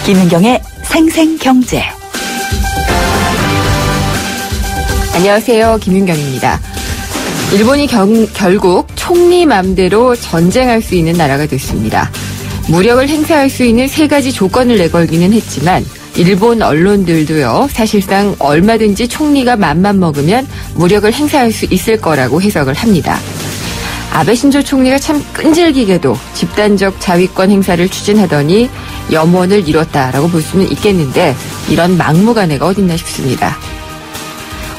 김윤경의 생생경제. 안녕하세요. 김윤경입니다. 일본이 결국 총리 맘대로 전쟁할 수 있는 나라가 됐습니다. 무력을 행사할 수 있는 세 가지 조건을 내걸기는 했지만 일본 언론들도요, 사실상 얼마든지 총리가 맘만 먹으면 무력을 행사할 수 있을 거라고 해석을 합니다. 아베 신조 총리가 참 끈질기게도 집단적 자위권 행사를 추진하더니 염원을 이뤘다라고 볼 수는 있겠는데 이런 막무가내가 어딨나 싶습니다.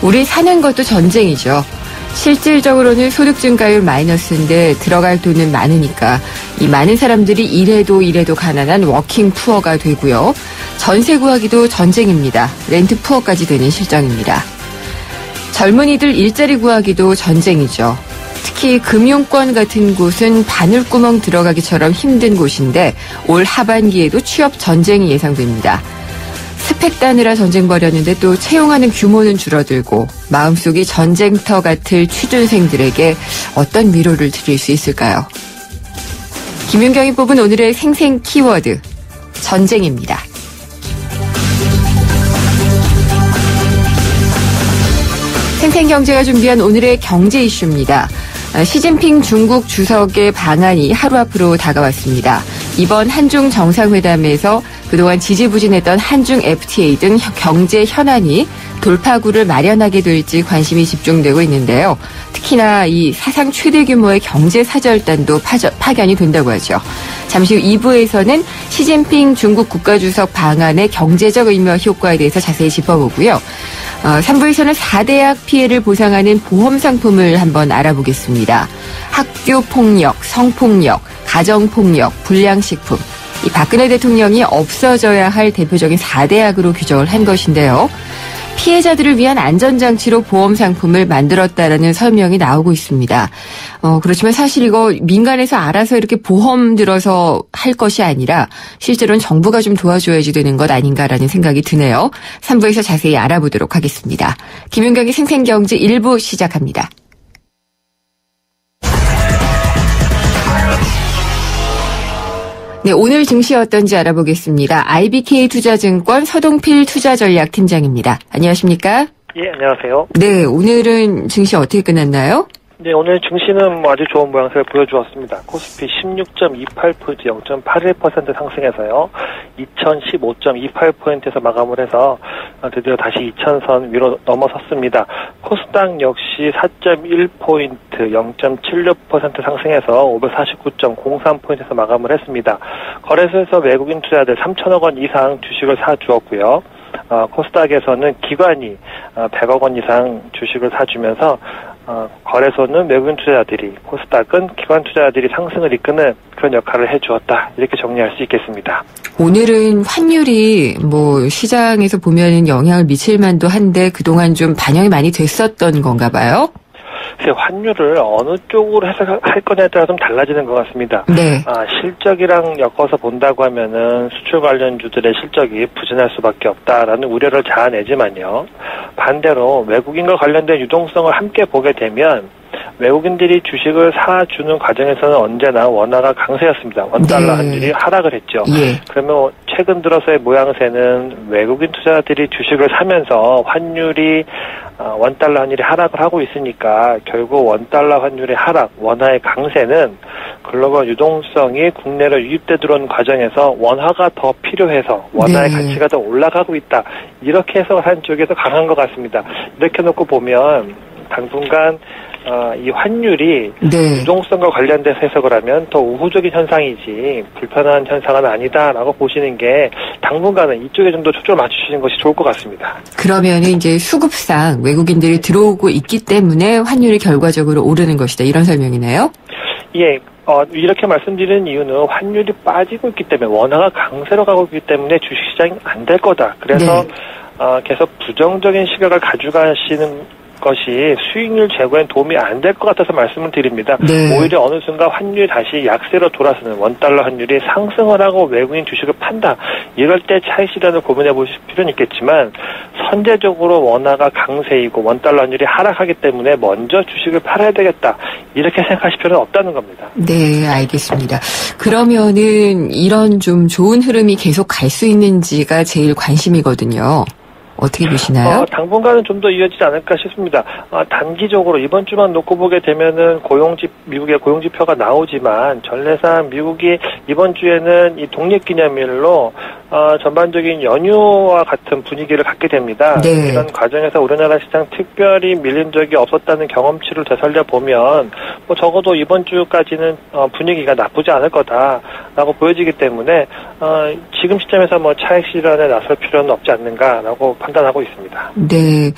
우리 사는 것도 전쟁이죠. 실질적으로는 소득 증가율 마이너스인데 들어갈 돈은 많으니까 이 많은 사람들이 이래도 가난한 워킹 푸어가 되고요. 전세 구하기도 전쟁입니다. 렌트 푸어까지 되는 실정입니다. 젊은이들 일자리 구하기도 전쟁이죠. 특히 금융권 같은 곳은 바늘구멍 들어가기처럼 힘든 곳인데 올 하반기에도 취업 전쟁이 예상됩니다. 스펙 따느라 전쟁 벌였는데 또 채용하는 규모는 줄어들고 마음속이 전쟁터 같을 취준생들에게 어떤 위로를 드릴 수 있을까요? 김윤경이 뽑은 오늘의 생생 키워드, 전쟁입니다. 생생경제가 준비한 오늘의 경제 이슈입니다. 시진핑 중국 주석의 방한이 하루 앞으로 다가왔습니다. 이번 한중 정상회담에서 그동안 지지부진했던 한중 FTA 등 경제 현안이 돌파구를 마련하게 될지 관심이 집중되고 있는데요. 특히나 이 사상 최대 규모의 경제 사절단도 파견이 된다고 하죠. 잠시 후 2부에서는 시진핑 중국 국가주석 방한의 경제적 의미와 효과에 대해서 자세히 짚어보고요. 3부에서는 4대약 피해를 보상하는 보험 상품을 한번 알아보겠습니다. 학교 폭력, 성폭력, 가정폭력, 불량식품. 이 박근혜 대통령이 없어져야 할 대표적인 4대약으로 규정을 한 것인데요. 피해자들을 위한 안전장치로 보험 상품을 만들었다라는 설명이 나오고 있습니다. 그렇지만 사실 이거 민간에서 알아서 이렇게 보험 들어서 할 것이 아니라 실제로는 정부가 좀 도와줘야지 되는 것 아닌가라는 생각이 드네요. 3부에서 자세히 알아보도록 하겠습니다. 김윤경의 생생경제 1부 시작합니다. 네, 오늘 증시 어떤지 알아보겠습니다. IBK 투자증권 서동필 투자전략팀장입니다. 안녕하십니까? 예, 안녕하세요. 네, 오늘은 증시 어떻게 끝났나요? 네, 오늘 증시는 아주 좋은 모양새를 보여주었습니다. 코스피 16.28%, 0.81% 상승해서요. 2015.28%에서 마감을 해서 드디어 다시 2000선 위로 넘어섰습니다. 코스닥 역시 4.1%, 0.76% 상승해서 549.03%에서 마감을 했습니다. 거래소에서 외국인 투자자들 3천억 원 이상 주식을 사주었고요. 코스닥에서는 기관이 100억 원 이상 주식을 사주면서 거래소는 외국인 투자자들이, 코스닥은 기관 투자자들이 상승을 이끄는 그런 역할을 해주었다. 이렇게 정리할 수 있겠습니다. 오늘은 환율이 시장에서 보면은 영향을 미칠 만도 한데 그동안 좀 반영이 많이 됐었던 건가 봐요? 환율을 어느 쪽으로 해석할 거냐에 따라 좀 달라지는 것 같습니다. 네. 실적이랑 엮어서 본다고 하면은 수출 관련주들의 실적이 부진할 수밖에 없다라는 우려를 자아내지만요. 반대로 외국인과 관련된 유동성을 함께 보게 되면 외국인들이 주식을 사주는 과정에서는 언제나 원화가 강세였습니다. 원달러 환율이 하락을 했죠. 예. 그러면 최근 들어서의 모양새는 외국인 투자자들이 주식을 사면서 환율이 원달러 환율이 하락을 하고 있으니까 결국 원달러 환율의 하락, 원화의 강세는 글로벌 유동성이 국내로 유입돼 들어오는 과정에서 원화가 더 필요해서 원화의 가치가 더 올라가고 있다. 이렇게 해석을 한 쪽에서 강한 것 같습니다. 이렇게 놓고 보면 당분간 이 환율이 유동성과 관련돼서 해석을 하면 더 우호적인 현상이지 불편한 현상은 아니다라고 보시는 게 당분간은 이쪽에 좀 더 초점을 맞추시는 것이 좋을 것 같습니다. 그러면 이제 수급상 외국인들이 들어오고 있기 때문에 환율이 결과적으로 오르는 것이다. 이런 설명이네요? 예. 이렇게 말씀드리는 이유는 환율이 빠지고 있기 때문에 원화가 강세로 가고 있기 때문에 주식시장이 안 될 거다. 그래서 계속 부정적인 시각을 가져가시는 것이 수익률 제고엔 도움이 안 될 것 같아서 말씀을 드립니다. 네. 오히려 어느 순간 환율이 다시 약세로 돌아서는 원달러 환율이 상승을 하고 외국인 주식을 판다. 이럴 때 차익 실현을 고민해 보실 필요는 있겠지만 선제적으로 원화가 강세이고 원달러 환율이 하락하기 때문에 먼저 주식을 팔아야 되겠다. 이렇게 생각하실 필요는 없다는 겁니다. 네, 알겠습니다. 그러면은 이런 좀 좋은 흐름이 계속 갈 수 있는지가 제일 관심이거든요. 어떻게 보시나요? 당분간은 좀 더 이어지지 않을까 싶습니다. 단기적으로 이번 주만 놓고 보게 되면은 미국의 고용지표가 나오지만 전례상 미국이 이번 주에는 이 독립기념일로 전반적인 연휴와 같은 분위기를 갖게 됩니다. 네. 이런 과정에서 우리나라 시장 특별히 밀린 적이 없었다는 경험치를 되살려 보면 적어도 이번 주까지는 분위기가 나쁘지 않을 거다라고 보여지기 때문에 지금 시점에서 차익 실현에 나설 필요는 없지 않는가라고 판단하고 있습니다. 네.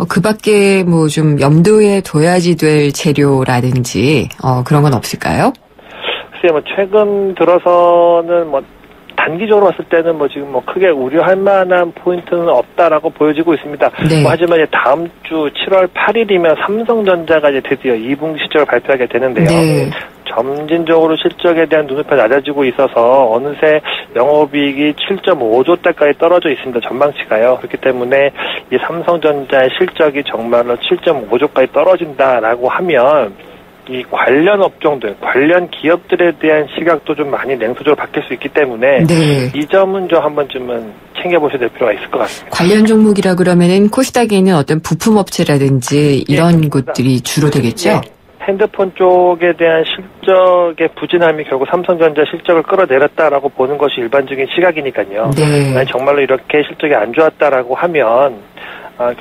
그 밖에 좀 염두에 둬야지 될 재료라든지, 그런 건 없을까요? 글쎄요, 최근 들어서는 단기적으로 봤을 때는 지금 크게 우려할 만한 포인트는 없다라고 보여지고 있습니다. 네. 하지만 다음 주 7월 8일이면 삼성전자가 드디어 2분기 실적을 발표하게 되는데요. 네. 점진적으로 실적에 대한 눈높이가 낮아지고 있어서 어느새 영업이익이 7.5조 대까지 떨어져 있습니다. 전망치가요. 그렇기 때문에 이 삼성전자의 실적이 정말로 7.5조까지 떨어진다라고 하면 이 관련 업종들, 관련 기업들에 대한 시각도 좀 많이 냉소적으로 바뀔 수 있기 때문에 네. 이 점은 좀 한 번쯤은 챙겨보셔야 될 필요가 있을 것 같습니다. 관련 종목이라 그러면은 코스닥에 있는 어떤 부품업체라든지 이런 곳들이 주로 되겠죠? 네. 핸드폰 쪽에 대한 실적의 부진함이 결국 삼성전자 실적을 끌어내렸다라고 보는 것이 일반적인 시각이니까요. 네. 만약 정말로 이렇게 실적이 안 좋았다라고 하면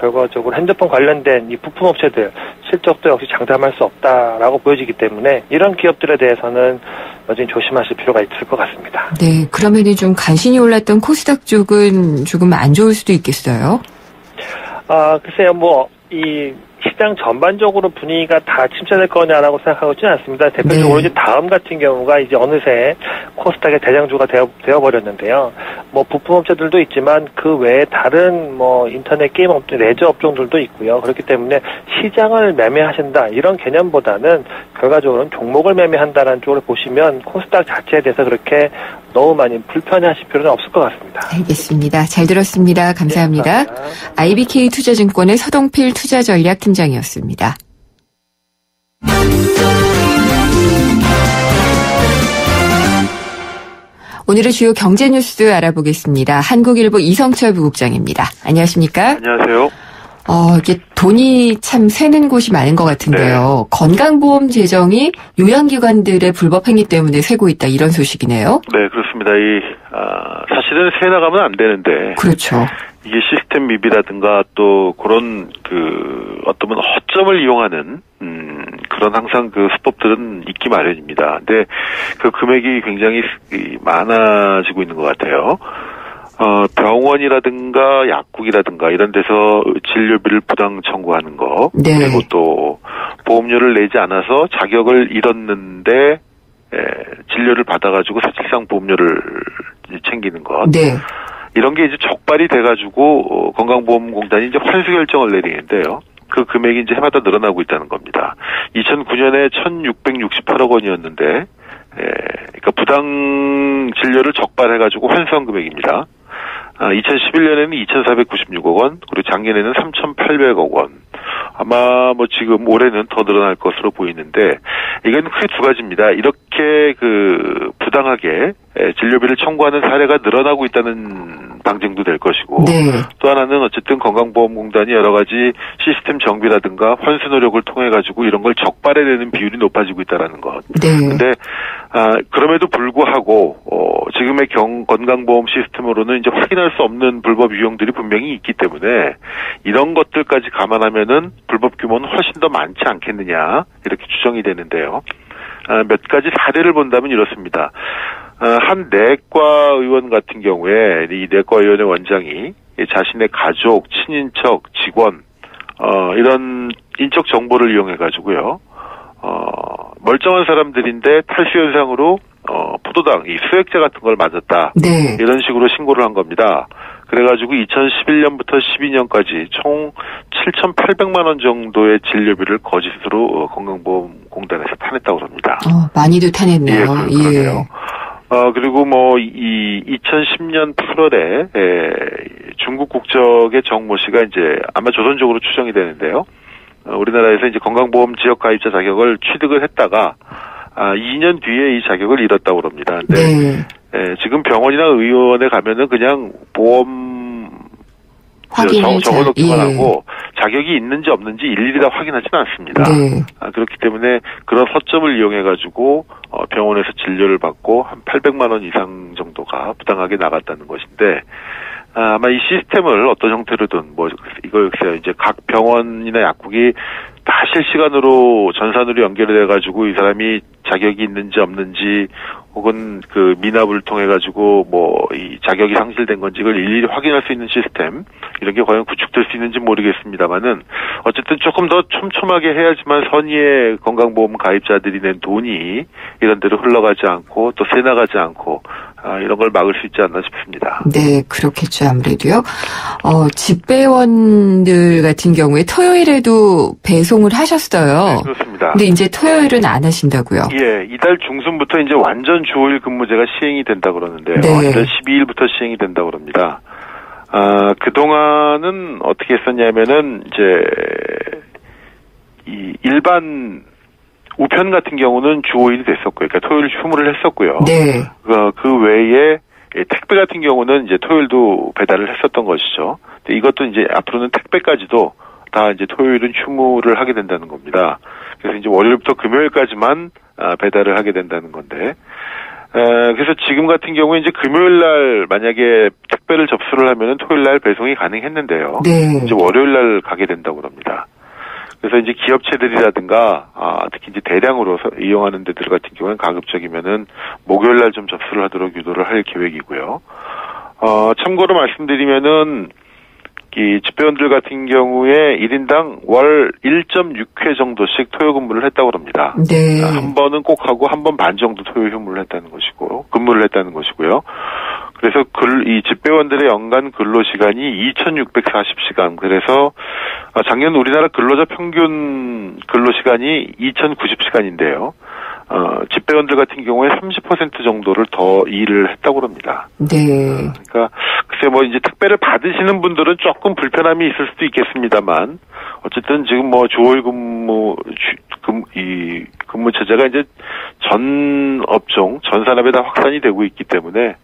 결과적으로 핸드폰 관련된 이 부품업체들 실적도 역시 장담할 수 없다라고 보여지기 때문에 이런 기업들에 대해서는 여전히 조심하실 필요가 있을 것 같습니다. 네, 그러면은 좀 간신히 올랐던 코스닥 쪽은 조금 안 좋을 수도 있겠어요? 글쎄요, 이 시장 전반적으로 분위기가 다 침체될 거냐라고 생각하고 있지는 않습니다. 대표적으로 네. 이제 다음 같은 경우가 이제 어느새 코스닥의 대장주가 되어버렸는데요. 부품업체들도 있지만 그 외에 다른 인터넷 게임 업종, 레저 업종들도 있고요. 그렇기 때문에 시장을 매매하신다 이런 개념보다는 결과적으로는 종목을 매매한다는 쪽으로 보시면 코스닥 자체에 대해서 그렇게 너무 많이 불편해하실 필요는 없을 것 같습니다. 알겠습니다. 잘 들었습니다. 감사합니다. 네, 감사합니다. IBK 투자증권의 서동필 투자전략팀장이었습니다. 오늘의 주요 경제 뉴스 알아보겠습니다. 한국일보 이성철 부국장입니다. 안녕하십니까? 안녕하세요. 이게 돈이 참 새는 곳이 많은 것 같은데요. 네. 건강보험 재정이 요양기관들의 불법 행위 때문에 새고 있다 이런 소식이네요. 네, 그렇습니다. 사실은 새 나가면 안 되는데. 그렇죠. 이게 시스템 미비라든가 또 그런 어떤 허점을 이용하는 그런 항상 수법들은 있기 마련입니다. 근데 그 금액이 굉장히 많아지고 있는 것 같아요. 병원이라든가 약국이라든가 이런 데서 진료비를 부당 청구하는 거. 네. 그리고 또 보험료를 내지 않아서 자격을 잃었는데 진료를 받아가지고 사실상 보험료를 챙기는 것. 네. 이런 게 이제 적발이 돼가지고 건강보험공단이 이제 환수 결정을 내리는데요. 그 금액이 이제 해마다 늘어나고 있다는 겁니다. 2009년에 1,668억 원이었는데, 그러니까 부당 진료를 적발해가지고 환수한 금액입니다. 2011년에는 2,496억 원, 그리고 작년에는 3,800억 원. 아마 지금 올해는 더 늘어날 것으로 보이는데, 이건 크게 두 가지입니다. 이렇게 부당하게 진료비를 청구하는 사례가 늘어나고 있다는 방증도 될 것이고, 네. 또 하나는 어쨌든 건강보험공단이 여러 가지 시스템 정비라든가 환수 노력을 통해 가지고 이런 걸 적발해내는 비율이 높아지고 있다는 것. 네. 근데 그럼에도 불구하고 지금의 건강보험 시스템으로는 이제 확인할 수 없는 불법 유형들이 분명히 있기 때문에 이런 것들까지 감안하면은 불법 규모는 훨씬 더 많지 않겠느냐 이렇게 추정이 되는데요. 몇 가지 사례를 본다면 이렇습니다. 한 내과 의원 같은 경우에 이 내과 의원의 원장이 자신의 가족, 친인척, 직원 이런 인적 정보를 이용해 가지고요. 멀쩡한 사람들인데 탈수 현상으로 포도당, 이 수액제 같은 걸 맞았다. 네. 이런 식으로 신고를 한 겁니다. 그래가지고 2011년부터 12년까지 총 7,800만 원 정도의 진료비를 거짓으로 건강보험공단에서 타냈다고 합니다. 많이도 타냈네요. 예, 그러네요. 그리고 이 2010년 8월에 중국 국적의 정모 씨가 이제 아마 조선족으로 추정이 되는데요. 우리나라에서 이제 건강보험 지역 가입자 자격을 취득을 했다가 2년 뒤에 이 자격을 잃었다고 합니다. 근데 지금 병원이나 의원에 가면은 그냥 보험 적어놓기만 하고 자격이 있는지 없는지 일일이 다 확인하지는 않습니다. 그렇기 때문에 그런 허점을 이용해가지고 병원에서 진료를 받고 한 800만 원 이상 정도가 부당하게 나갔다는 것인데 아마 이 시스템을 어떤 형태로든 이거 역시 이제 각 병원이나 약국이 다 실시간으로 전산으로 연결을 해가지고 이 사람이 자격이 있는지 없는지 혹은 그 미납을 통해가지고 이 자격이 상실된 건지 이걸 일일이 확인할 수 있는 시스템 이런 게 과연 구축될 수 있는지 모르겠습니다만은 어쨌든 조금 더 촘촘하게 해야지만 선의의 건강보험 가입자들이 낸 돈이 이런 데로 흘러가지 않고 또 새나가지 않고 이런 걸 막을 수 있지 않나 싶습니다. 네, 그렇겠죠, 아무래도요. 집배원들 같은 경우에 토요일에도 배송을 하셨어요. 네, 그렇습니다. 근데 이제 토요일은 안 하신다고요? 예, 이달 중순부터 이제 완전 주호일 근무제가 시행이 된다고 그러는데요. 이달 12일부터 시행이 된다고 그럽니다. 그동안은 어떻게 했었냐면은 이제 이 일반 우편 같은 경우는 주 5일이 됐었고요. 그러니까 토요일 휴무를 했었고요. 네. 그 외에 택배 같은 경우는 이제 토요일도 배달을 했었던 것이죠. 근데 이것도 이제 앞으로는 택배까지도 다 이제 토요일은 휴무를 하게 된다는 겁니다. 그래서 이제 월요일부터 금요일까지만 배달을 하게 된다는 건데, 그래서 지금 같은 경우에 이제 금요일 날 만약에 택배를 접수를 하면은 토요일 날 배송이 가능했는데요. 네. 이제 월요일 날 가게 된다고 합니다. 그래서 이제 기업체들이라든가 특히 이제 대량으로 이용하는 데들 같은 경우는 가급적이면은 목요일 날 좀 접수를 하도록 유도를 할 계획이고요. 참고로 말씀드리면은 이 집배원들 같은 경우에 1인당 월 1.6회 정도씩 토요 근무를 했다고 합니다. 네. 한 번은 꼭 하고 한 번 반 정도 토요 근무를 했다는 것이고요. 그래서 이 집배원들의 연간 근로 시간이 2,640시간. 그래서 작년 우리나라 근로자 평균 근로 시간이 2,090시간인데요. 집배원들 같은 경우에 30% 정도를 더 일을 했다고 합니다. 네. 그러니까 글쎄 이제 택배를 받으시는 분들은 조금 불편함이 있을 수도 있겠습니다만 어쨌든 지금 주호일 이 근무 체제가 이제 전 업종, 전 산업에 다 확산이 되고 있기 때문에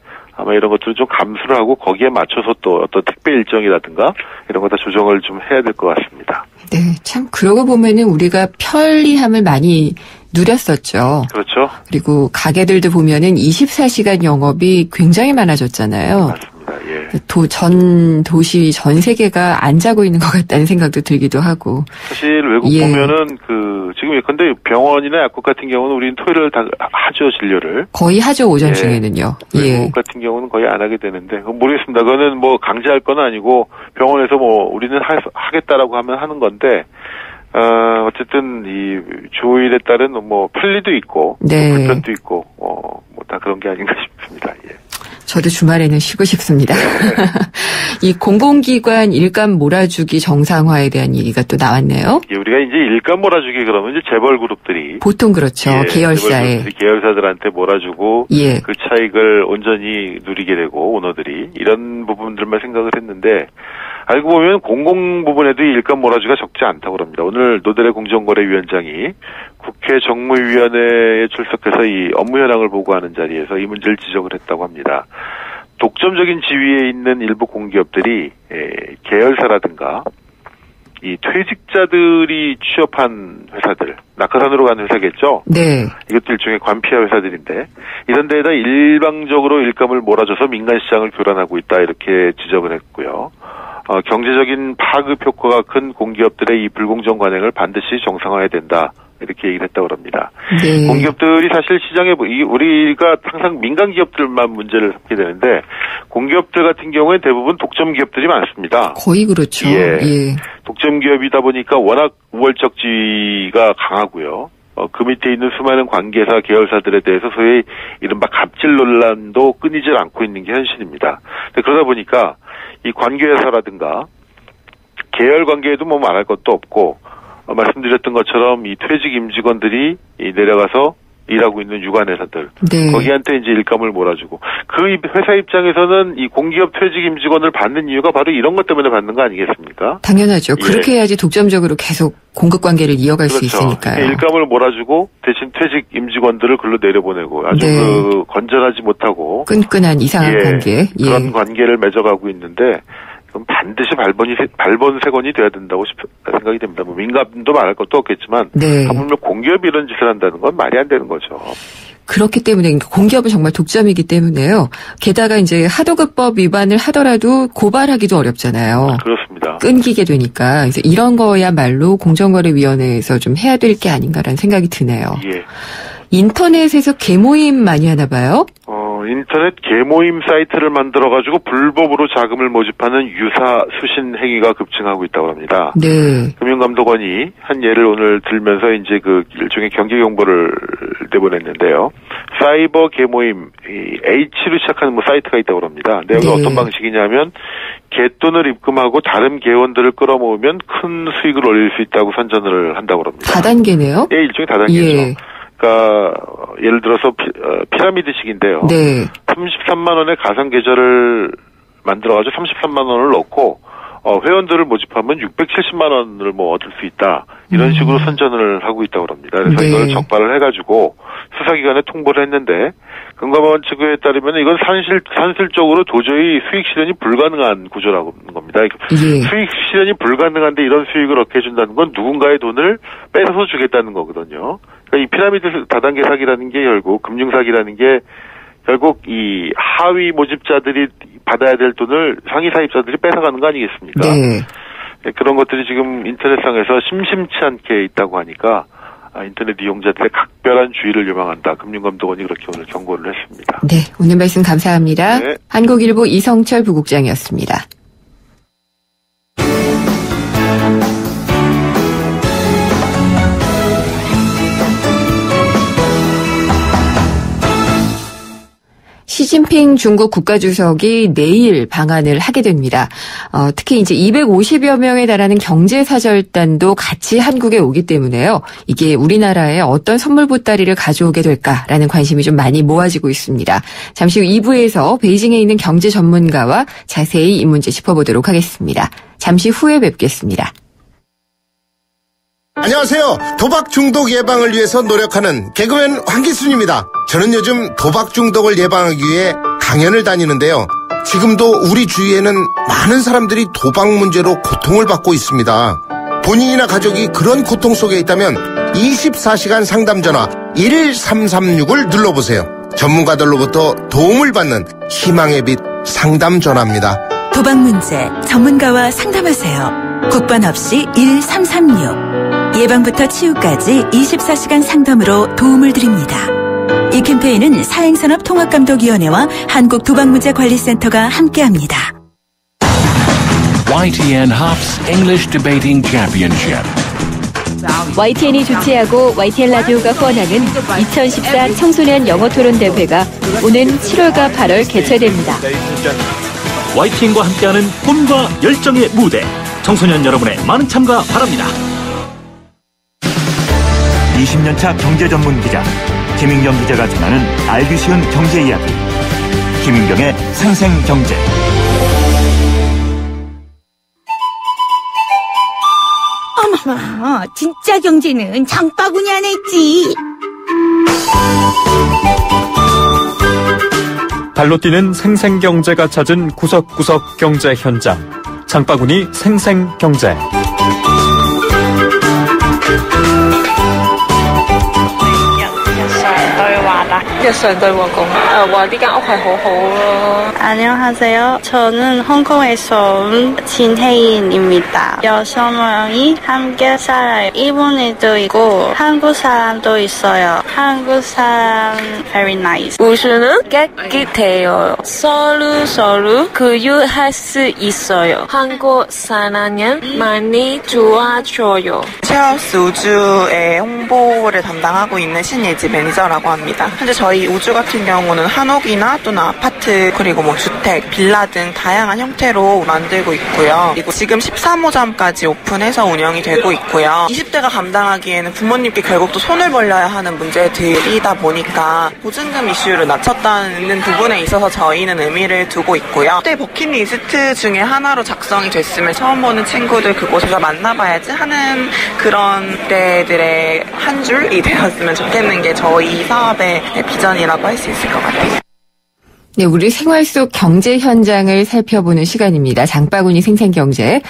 아마 이런 것들을 좀 감수를 하고 거기에 맞춰서 또 어떤 택배 일정이라든가 이런 거 다 조정을 좀 해야 될 것 같습니다. 네, 참 그러고 보면은 우리가 편리함을 많이 누렸었죠. 그렇죠. 그리고 가게들도 보면은 24시간 영업이 굉장히 많아졌잖아요. 맞습니다. 예. 전 도시, 전 세계가 안 자고 있는 것 같다는 생각도 들기도 하고. 사실 외국 보면은 지금 예컨대 병원이나 약국 같은 경우는 우리는 토요일을 다 하죠, 진료를. 거의 하죠, 오전 중에는요. 외국 같은 경우는 거의 안 하게 되는데, 모르겠습니다. 그거는 강제할 건 아니고 병원에서 우리는 하겠다라고 하면 하는 건데, 어쨌든 이 주호일에 따른 편리도 있고, 불편도 있고, 다 그런 게 아닌가 싶습니다. 예. 저도 주말에는 쉬고 싶습니다. 이 공공기관 일감 몰아주기 정상화에 대한 얘기가 또 나왔네요. 예, 우리가 이제 일감 몰아주기 그러면 이제 재벌 그룹들이 보통 그렇죠. 계열사에 계열사들한테 몰아주고 예. 그 차익을 온전히 누리게 되고 오너들이 이런 부분들만 생각을 했는데 알고 보면 공공 부분에도 일감 몰아주기가 적지 않다고 합니다. 오늘 노델의 공정거래위원장이 국회 정무위원회에 출석해서 이 업무 현황을 보고하는 자리에서 이 문제를 지적을 했다고 합니다. 독점적인 지위에 있는 일부 공기업들이 계열사라든가 이 퇴직자들이 취업한 회사들, 낙하산으로 간 회사겠죠? 네. 이것도 일종의 관피아 회사들인데 이런 데에다 일방적으로 일감을 몰아줘서 민간 시장을 교란하고 있다 이렇게 지적을 했고요. 경제적인 파급 효과가 큰 공기업들의 이 불공정 관행을 반드시 정상화해야 된다. 이렇게 얘기를 했다고 합니다. 네. 공기업들이 사실 시장에 우리가 항상 민간 기업들만 문제를 삼게 되는데 공기업들 같은 경우에 대부분 독점 기업들이 많습니다. 거의 그렇죠. 예. 예. 독점 기업이다 보니까 워낙 우월적 지위가 강하고요. 그 밑에 있는 수많은 관계사 계열사들에 대해서 소위 이른바 갑질 논란도 끊이질 않고 있는 게 현실입니다. 그러다 보니까 이 관계사라든가 계열 관계에도 뭐 말할 것도 없고, 말씀드렸던 것처럼 이 퇴직 임직원들이 내려가서 일하고 있는 유관회사들, 네. 거기한테 이제 일감을 몰아주고, 그 회사 입장에서는 이 공기업 퇴직 임직원을 받는 이유가 바로 이런 것 때문에 받는 거 아니겠습니까? 당연하죠. 예. 그렇게 해야지 독점적으로 계속 공급 관계를 이어갈 수 그렇죠. 있으니까요. 일감을 몰아주고 대신 퇴직 임직원들을 글로 내려보내고 아주 네. 건전하지 못하고 끈끈한 이상한 관계. 그런 관계를 맺어가고 있는데 그럼 반드시 발본색원이 돼야 된다고 생각이 됩니다. 뭐 민감도 말할 것도 없겠지만 네. 하물며 공기업이 이런 짓을 한다는 건 말이 안 되는 거죠. 그렇기 때문에 공기업은 정말 독점이기 때문에요. 게다가 이제 하도급법 위반을 하더라도 고발하기도 어렵잖아요. 그렇습니다. 끊기게 되니까 그래서 이런 거야말로 공정거래위원회에서 좀 해야 될 게 아닌가라는 생각이 드네요. 예. 인터넷에서 개모임 많이 하나 봐요? 인터넷 개모임 사이트를 만들어가지고 불법으로 자금을 모집하는 유사 수신 행위가 급증하고 있다고 합니다. 네. 금융감독원이 한 예를 오늘 들면서 이제 그 일종의 경계 경보를 내보냈는데요. 사이버 개모임, H로 시작하는 뭐 사이트가 있다고 합니다. 내용이 네. 어떤 방식이냐면 갯돈을 입금하고 다른 개원들을 끌어모으면 큰 수익을 올릴 수 있다고 선전을 한다고 합니다. 다단계네요? 예, 일종의 다단계죠. 예. 그러니까 예를 들어서 피라미드식인데요. 네. 33만 원의 가상 계좌를 만들어가지고 33만 원을 넣고 회원들을 모집하면 670만 원을 뭐 얻을 수 있다. 이런 식으로 선전을 하고 있다고 합니다. 그래서 네. 이걸 적발을 해가지고 수사기관에 통보를 했는데 금감원측에 따르면 이건 산술적으로 도저히 수익 실현이 불가능한 구조라고 하는 겁니다. 예. 수익 실현이 불가능한데 이런 수익을 얻게 해준다는 건 누군가의 돈을 뺏어서 주겠다는 거거든요. 그러니까 이 피라미드 다단계 사기라는 게 결국 금융사기라는 게 결국 이 하위 모집자들이 받아야 될 돈을 상위 사입자들이 뺏어가는 거 아니겠습니까? 네. 그런 것들이 지금 인터넷상에서 심심치 않게 있다고 하니까 인터넷 이용자들의 각별한 주의를 요망한다. 금융감독원이 그렇게 오늘 경고를 했습니다. 네, 오늘 말씀 감사합니다. 네. 한국일보 이성철 부국장이었습니다. 시진핑 중국 국가주석이 내일 방한을 하게 됩니다. 특히 이제 250여 명에 달하는 경제사절단도 같이 한국에 오기 때문에요. 이게 우리나라에 어떤 선물 보따리를 가져오게 될까라는 관심이 좀 많이 모아지고 있습니다. 잠시 후 2부에서 베이징에 있는 경제 전문가와 자세히 이 문제 짚어보도록 하겠습니다. 잠시 후에 뵙겠습니다. 안녕하세요. 도박 중독 예방을 위해서 노력하는 개그맨 황기순입니다. 저는 요즘 도박 중독을 예방하기 위해 강연을 다니는데요. 지금도 우리 주위에는 많은 사람들이 도박 문제로 고통을 받고 있습니다. 본인이나 가족이 그런 고통 속에 있다면 24시간 상담 전화 1336을 눌러보세요. 전문가들로부터 도움을 받는 희망의 빛 상담 전화입니다. 도박 문제 전문가와 상담하세요. 국번 없이 1336. 예방부터 치유까지 24시간 상담으로 도움을 드립니다. 이 캠페인은 사행산업통합감독위원회와 한국도박문제관리센터가 함께합니다. YTN Hops English Debating Championship. YTN이 주최하고 YTN 라디오가 후원하는 2014 청소년 영어 토론 대회가 오는 7월과 8월 개최됩니다. YTN과 함께하는 꿈과 열정의 무대. 청소년 여러분의 많은 참가 바랍니다. 20년차 경제 전문 기자 김인경 기자가 전하는 알기 쉬운 경제 이야기. 김인경의 생생경제. 어머나, 진짜 경제는 장바구니 안에 있지. 발로 뛰는 생생경제가 찾은 구석구석 경제 현장. 장바구니 생생경제. 안녕하세요. 저는 홍콩에서 온 진혜인입니다. 6명이 함께 살아요. 일본에도 있고 한국 사람도 있어요. 한국 사람 very nice. 우주는 깨끗해요. 서로 교육할 수 있어요. 한국 사람은 많이 좋아져요. 셰어스 우주의 홍보를 담당하고 있는 신예지 매니저라고 합니다. 현재 저희 저희 우주 같은 경우는 한옥이나 또는 아파트 그리고 뭐 주택, 빌라 등 다양한 형태로 만들고 있고요. 그리고 지금 13호점까지 오픈해서 운영이 되고 있고요. 20대가 감당하기에는 부모님께 결국 또 손을 벌려야 하는 문제들이다 보니까 보증금 이슈를 낮췄다는 부분에 있어서 저희는 의미를 두고 있고요. 그때 버킷리스트 중에 하나로 작성이 됐으면 처음 보는 친구들 그곳에서 만나봐야지 하는 그런 때들의 한 줄이 되었으면 좋겠는 게 저희 사업의 비전이라고 할 수 있을 것 같아요. 네, 우리 생활 속 경제 현장을 살펴보는 시간입니다. 장바구니 생생경제.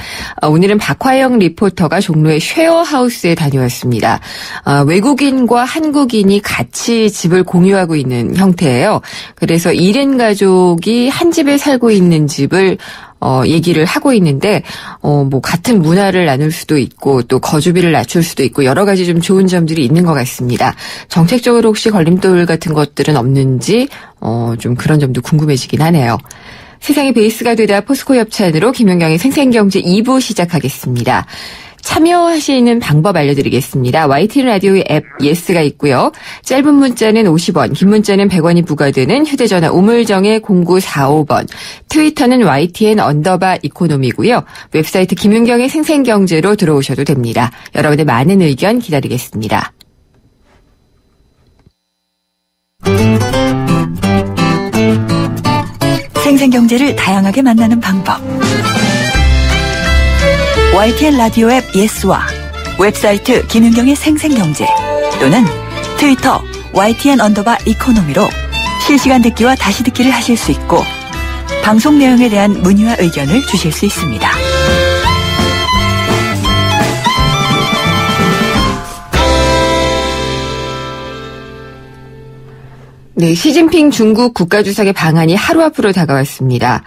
오늘은 박화영 리포터가 종로의 쉐어하우스에 다녀왔습니다. 외국인과 한국인이 같이 집을 공유하고 있는 형태예요. 그래서 1인 가족이 한 집에 살고 있는 집을 얘기를 하고 있는데, 뭐, 같은 문화를 나눌 수도 있고, 또 거주비를 낮출 수도 있고, 여러 가지 좀 좋은 점들이 있는 것 같습니다. 정책적으로 혹시 걸림돌 같은 것들은 없는지, 좀 그런 점도 궁금해지긴 하네요. 세상의 베이스가 되다 포스코 협찬으로 김연경의 생생경제 2부 시작하겠습니다. 참여하시는 방법 알려드리겠습니다. YTN 라디오의 앱 예스가 있고요. 짧은 문자는 50원, 긴 문자는 100원이 부과되는 휴대전화 우물정의 0945번, 트위터는 YTN_이코노미고요. 웹사이트 김윤경의 생생경제로 들어오셔도 됩니다. 여러분의 많은 의견 기다리겠습니다. 생생경제를 다양하게 만나는 방법. YTN 라디오 앱 예스와 웹사이트 김윤경의 생생경제 또는 트위터 YTN_이코노미로 실시간 듣기와 다시 듣기를 하실 수 있고 방송 내용에 대한 문의와 의견을 주실 수 있습니다. 네, 시진핑 중국 국가주석의 방한이 하루 앞으로 다가왔습니다.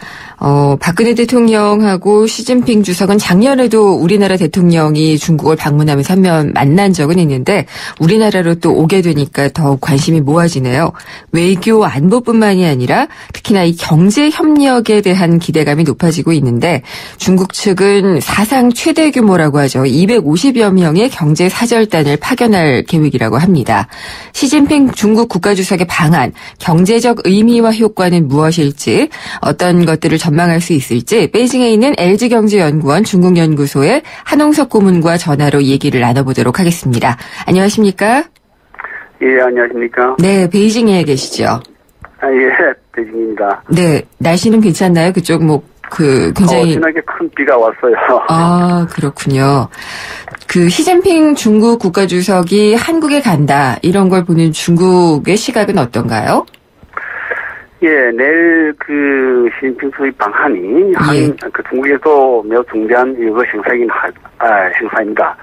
박근혜 대통령하고 시진핑 주석은 작년에도 우리나라 대통령이 중국을 방문하면서 한 번 만난 적은 있는데 우리나라로 또 오게 되니까 더욱 관심이 모아지네요. 외교 안보뿐만이 아니라 특히나 이 경제 협력에 대한 기대감이 높아지고 있는데 중국 측은 사상 최대 규모라고 하죠. 250여 명의 경제 사절단을 파견할 계획이라고 합니다. 시진핑 중국 국가주석의 방한, 경제적 의미와 효과는 무엇일지, 어떤 것들을 전망할 수 있을지 베이징에 있는 LG경제연구원 중국연구소의 한홍석 고문과 전화로 얘기를 나눠보도록 하겠습니다. 안녕하십니까? 예, 안녕하십니까? 네, 베이징에 계시죠? 예, 베이징입니다. 네, 날씨는 괜찮나요? 그쪽 굉장히 진하게 큰 비가 왔어요. 아, 그렇군요. 시진핑 중국 국가주석이 한국에 간다 이런 걸 보는 중국의 시각은 어떤가요? 예, 내일 시진핑 주석의 방한이 중국에서 매우 중대한 행사입니다.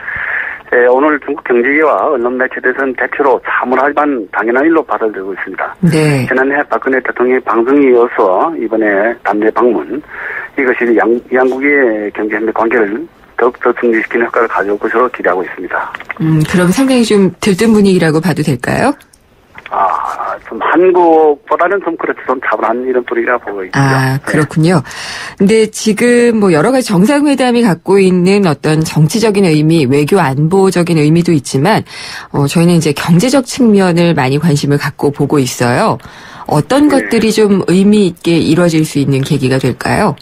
오늘 중국 경제계와 언론 매체들은 대체로 사물하지만 당연한 일로 받아들이고 있습니다. 네. 지난해 박근혜 대통령의 방송에 이어서 이번에 남미 방문, 이것이 양국의 경제협력 관계를 더욱더 증진시키는 효과를 가져올 것으로 기대하고 있습니다. 그럼 상당히 좀 들뜬 분위기라고 봐도 될까요? 좀 한국보다는 좀 그렇죠. 좀 차분한 이런 분위기라 보고 있습니다. 아, 그렇군요. 근데 지금 여러 가지 정상회담이 갖고 있는 어떤 정치적인 의미, 외교 안보적인 의미도 있지만, 저희는 이제 경제적 측면을 많이 관심을 갖고 보고 있어요. 어떤 것들이 좀 의미 있게 이루어질 수 있는 계기가 될까요?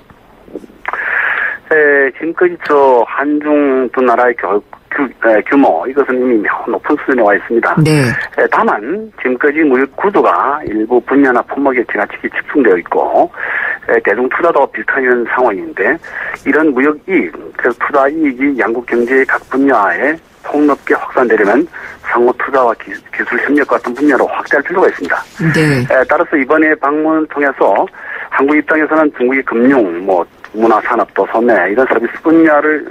지금까지 한중 두 나라의 규모, 이것은 이미 매우 높은 수준에 와 있습니다. 네. 다만, 지금까지 무역 구도가 일부 분야나 품목에 지나치게 집중되어 있고, 대중 투자도 비슷한 이런 상황인데, 이런 무역 이익, 그래서 투자 이익이 양국 경제의 각 분야에 폭넓게 확산되려면 상호 투자와 기술 협력 같은 분야로 확대할 필요가 있습니다. 네. 따라서 이번에 방문을 통해서 한국 입장에서는 중국의 금융, 문화 산업도 소매 이런 서비스 분야를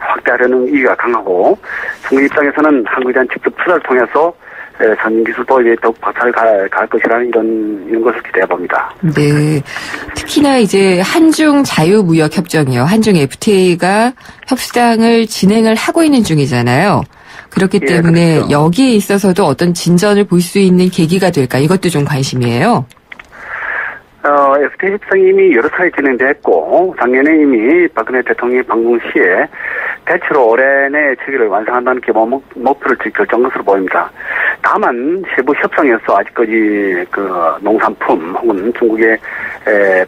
확대하려는 의지가 강하고 중국 입장에서는 한국에 대한 직접 투자를 통해서 선진 기술도 이제 더욱 박차를 갈 것이라는 이런 것을 기대해 봅니다. 네, 특히나 이제 한중 자유무역 협정이요, 한중 FTA가 협상을 진행을 하고 있는 중이잖아요. 그렇기 때문에 그렇죠. 여기에 있어서도 어떤 진전을 볼 수 있는 계기가 될까, 이것도 좀 관심이에요. FTA 협상이 이미 여러 차례 진행됐고, 작년에 이미 박근혜 대통령이 방문 시에 대체로 올해 내에 체결을 완성한다는 기본 목표를 결정한 것으로 보입니다. 다만 세부 협상에서 아직까지 그 농산품 혹은 중국의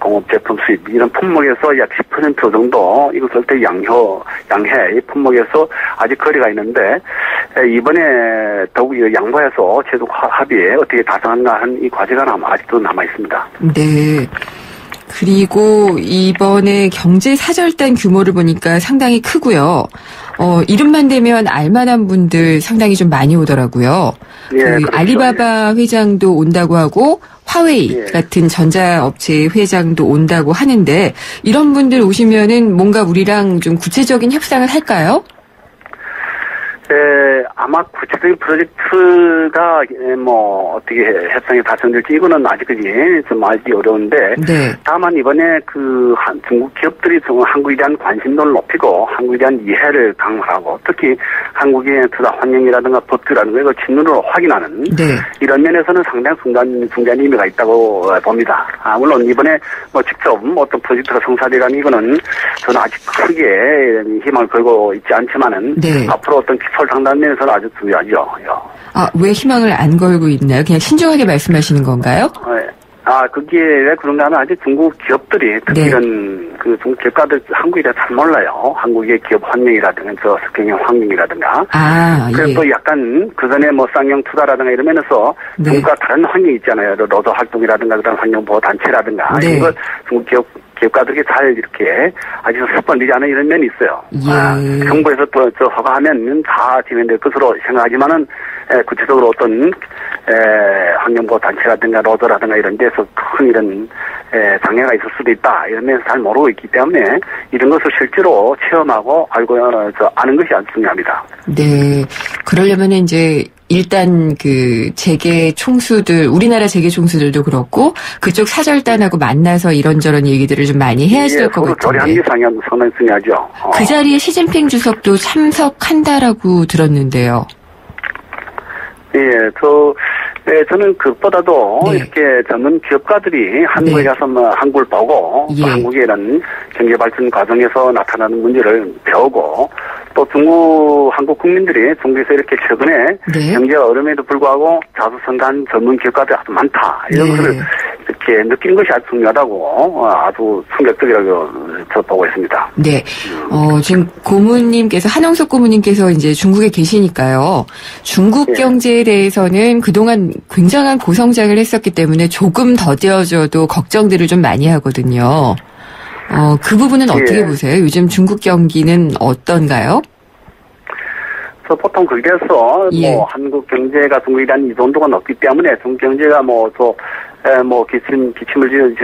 공업 제품 수입 이런 품목에서 약 10% 정도 이것을 때 양해 이 품목에서 아직 거리가 있는데 이번에 더욱 양보해서 제도 합의에 어떻게 달성한가 한 이 과제가 아직도 남아 있습니다. 네. 그리고 이번에 경제 사절단 규모를 보니까 상당히 크고요. 이름만 대면 알만한 분들 상당히 좀 많이 오더라고요. 예, 그렇죠. 알리바바 회장도 온다고 하고 화웨이 같은 전자업체 회장도 온다고 하는데 이런 분들 오시면은 뭔가 우리랑 좀 구체적인 협상을 할까요? 아마 구체적인 프로젝트가 뭐 어떻게 협상이 달성될지 이거는 아직까지 좀 알기 어려운데 다만 이번에 그 중국 기업들이 한국에 대한 관심도를 높이고 한국에 대한 이해를 강화하고 특히 한국의 투자 환경이라든가 법규라든가 이걸 진으로 확인하는 이런 면에서는 상당히 중대한 의미가 있다고 봅니다. 물론 이번에 뭐 직접 어떤 프로젝트가 성사되라는 이거는 저는 아직 크게 희망을 걸고 있지 않지만은 앞으로 어떤 기술 상담 면에서는 아주 중요하죠. 왜 희망을 안 걸고 있나요? 그냥 신중하게 말씀하시는 건가요? 그게 왜 그런가 하면 아직 중국 기업들이 특히 이런 그 중국 기업가들 한국에 대해 잘 몰라요. 한국의 기업 환경이라든가 경영 환경이라든가. 그래서 또 약간 그 전에 뭐 쌍용 투자라든가 이런 면에서 중국과 다른 환경이 있잖아요. 노조 활동이라든가 그다음 환경보호 단체라든가 이거 중국 기업가들이 잘 이렇게 아주 습관되지 않은 이런 면이 있어요. 정부에서 또 허가하면 다 진행될 것으로 생각하지만은 구체적으로 어떤 환경보호 단체라든가 노조라든가 이런 데서 큰 이런 장애가 있을 수도 있다 이런 면에서 잘 모르고 있기 때문에 이런 것을 실제로 체험하고 알고 아는 것이 아주 중요합니다. 네, 그러려면 이제 일단 그 재계 총수들, 우리나라 재계 총수들도 그렇고 그쪽 사절단하고 만나서 이런저런 얘기들을 좀 많이 해야지 될 것 같은데. 조례 상황이 상당히 중요하죠. 그 자리에 시진핑 주석도 참석한다라고 들었는데요. 저는 그것보다도 이렇게 전문 기업가들이 한국에 가서 한국을 보고 또 한국의 이런 경제 발전 과정에서 나타나는 문제를 배우고 또 한국 국민들이 중국에서 이렇게 최근에 경제가 어려움에도 불구하고 자수성가한 전문 기업가들이 아주 많다. 이런 것을 이렇게 느끼는 것이 아주 중요하다고 아주 충격적이라고 저 보고 있습니다. 네. 지금 고문님께서, 한홍석 고문님께서 이제 중국에 계시니까요. 중국 경제에 대해서는 그동안 굉장한 고성장을 했었기 때문에 조금 더뎌져도 걱정들을 좀 많이 하거든요. 그 부분은 어떻게 보세요? 요즘 중국 경기는 어떤가요? 보통 그래서 뭐 한국 경제가 중국에 대한 의존도가 높기 때문에 중국 경제가 기침을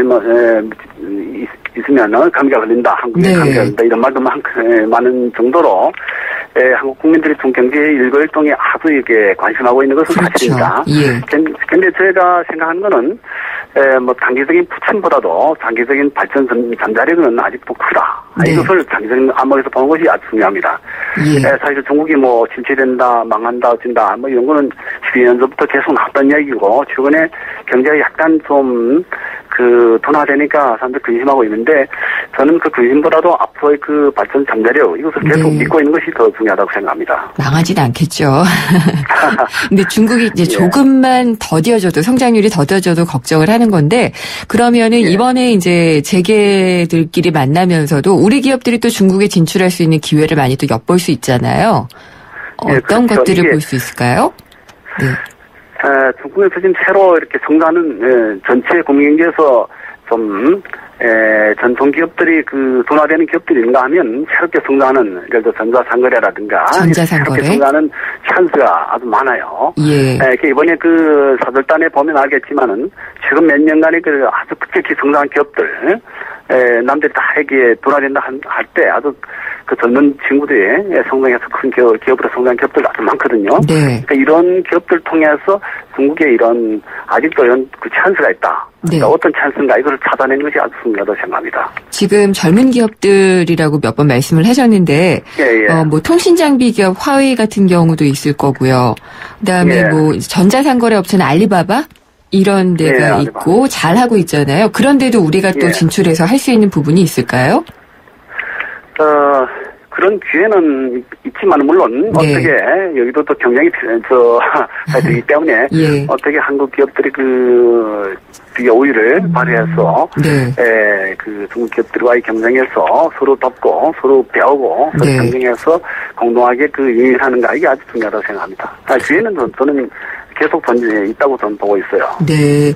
있으면 감기가 걸린다, 한국에 감기가 걸린다 이런 말도 많은 정도로 한국 국민들이 중국 경제의 일거일동에 아주 이렇게 관심하고 있는 것은 사실입니다. 근데 제가 생각하는 거는 단기적인 부침보다도 장기적인 발전 잠자력은 아직도 크다. 이것을 장기적인 안목에서 보는 것이 아주 중요합니다. 사실 중국이 침체된다, 망한다, 어쩐다, 이런 거는 12년 전부터 계속 나왔던 얘기고, 최근에 경제가 약간 좀 둔화되니까 사람들 근심하고 있는데, 저는 그 근심보다도 앞으로의 그 발전 잠자력, 이것을 계속 믿고 있는 것이 더 중요하다고 생각합니다. 망하진 않겠죠. 근데 중국이 이제 조금만 더뎌져도, 성장률이 더뎌져도 걱정을 하는 건데, 그러면은 이번에 이제 재계들끼리 만나면서도 우리 기업들이 또 중국에 진출할 수 있는 기회를 많이 또 엿볼 수 있잖아요. 어떤 것들을 볼 수 있을까요? 중국에서 지금 새로 이렇게 성장하는 전체 공인경제에서 좀 전통 기업들이 둔화되는 기업들이 있는가 하면 새롭게 성장하는 예를 들어 전자상거래라든가 새롭게 성장하는 찬스가 아주 많아요. 이번에 사절단에 보면 알겠지만은 최근 몇 년간의 아주 급격히 성장한 기업들 남들이 다 이게 둔화된다 할 때 아주 젊은 친구들이 성장해서 큰 기업으로 성장한 기업들 아주 많거든요. 그러니까 이런 기업들 통해서 중국에 이런 아직도 이런 찬스가 있다. 그러니까 어떤 찬스인가 이걸 찾아내는 것이 아주 중요하다고 생각합니다. 지금 젊은 기업들이라고 몇 번 말씀을 하셨는데 통신장비 기업 화웨이 같은 경우도 있을 거고요. 그다음에 전자상거래 업체는 알리바바 이런 데가 있고 잘하고 있잖아요. 그런데도 우리가 또 진출해서 할 수 있는 부분이 있을까요? 그런 기회는 있지만 물론 네. 어떻게 여기도 또 경쟁이 되기 때문에 예. 어떻게 한국 기업들이 그 우위를 발휘해서 그 중국 기업들과의 경쟁에서 서로 돕고 서로 배우고 서로 경쟁해서 공동하게 그 유인하는가 이게 아주 중요하다고 생각합니다. 기회는 저는 계속 있다고 저는 보고 있어요. 네.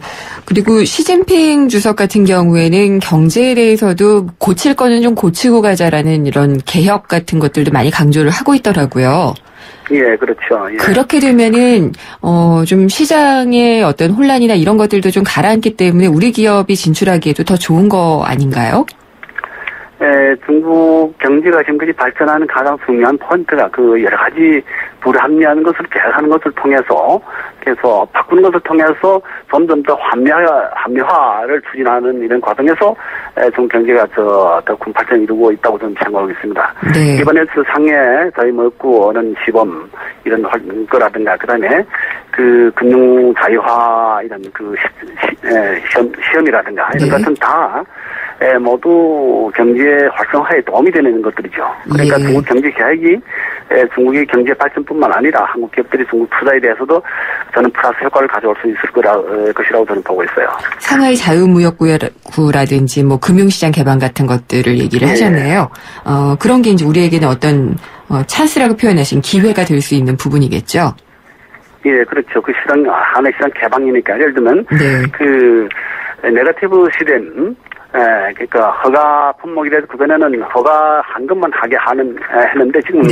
그리고 시진핑 주석 같은 경우에는 경제에 대해서도 고칠 거는 좀 고치고 가자라는 이런 개혁 같은 것들도 많이 강조를 하고 있더라고요. 예, 그렇죠. 예. 그렇게 되면은 좀 시장의 어떤 혼란이나 이런 것들도 좀 가라앉기 때문에 우리 기업이 진출하기에도 더 좋은 거 아닌가요? 중국 경제가 지금까지 발전하는 가장 중요한 포인트가 그 여러 가지 불합리한 것을 개혁하는 것을 통해서 그래서 바꾸는 것을 통해서 점점 더 합리화를 추진하는 이런 과정에서 중국 경제가 더 큰 발전을 이루고 있다고 저는 생각하고 있습니다. 네. 이번에 상해 저희 먹구는 시범 이런 거라든가 그다음에 그 금융 자유화 이런 그 시험이라든가 이런 것은 다 모두 경제 활성화에 도움이 되는 것들이죠. 그러니까 중국 경제 개혁이 중국의 경제 발전뿐만 아니라 한국 기업들이 중국 투자에 대해서도 저는 플러스 효과를 가져올 수 있을 것이라고 저는 보고 있어요. 상하이 자유무역구라든지 뭐 금융시장 개방 같은 것들을 얘기를 하셨네요. 그런 게 이제 우리에게는 어떤 찬스라고 표현하신 기회가 될 수 있는 부분이겠죠. 예, 그렇죠. 그 시장 하나의 시장 개방이니까 예를 들면 그 네거티브 시대는 그러니까 허가 품목이라도 그전에는 허가한 것만 하게 했는데 지금